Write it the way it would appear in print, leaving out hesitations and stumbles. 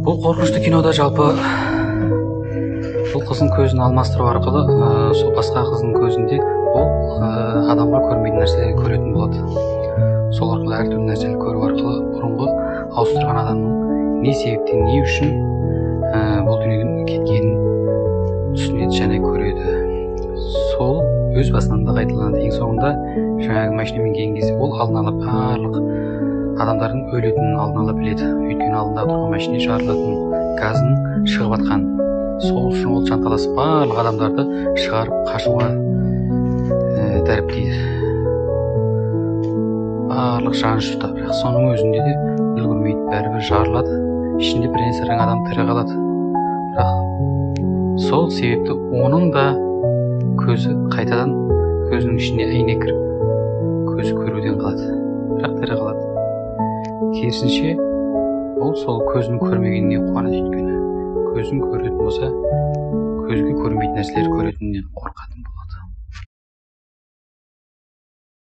Бұл қорқынышты кинода жалпы бұл қыздың көзін алмастыру арқылы сол басқа қыздың көзінде ол адамға көрмейтін нәрселерді көретін болады. Сол арқылы әртүрлі нәрселерді көру арқылы бұрынғы ауыстырған адамның не себептен, не үшін бұл дүниеден кеткенін түсінеді және көреді. Сол өз басынан да қайталанады. Ең соңында жаңағы машинамен келген кезде ол алдын ала барлық адамдардың өлетінін алдын ала біледі. Өйткені алдында тұрған машина шығарылатын газын шығып жатқан. Сол үшін ол жанталасып барлық адамдарды шығарып қашуға дәріптейді. Барлық жаны ұшырта, бірақ соның өзінде де үлгермейді, бәрібір жарылады. Ішінде бірен-саран адам тірі қалады. Бірақ сол себепті оның да көзі қайтадан көзінің ішіне әйне кіріп, көзі көруден қалады, бірақ тірі қалады. Керісінше, ол сол көзін көрмегеніне қуанады. Өйткені көзін көретін болса, көзге көрмейтін нәрселер көретіннен қорқатын болады.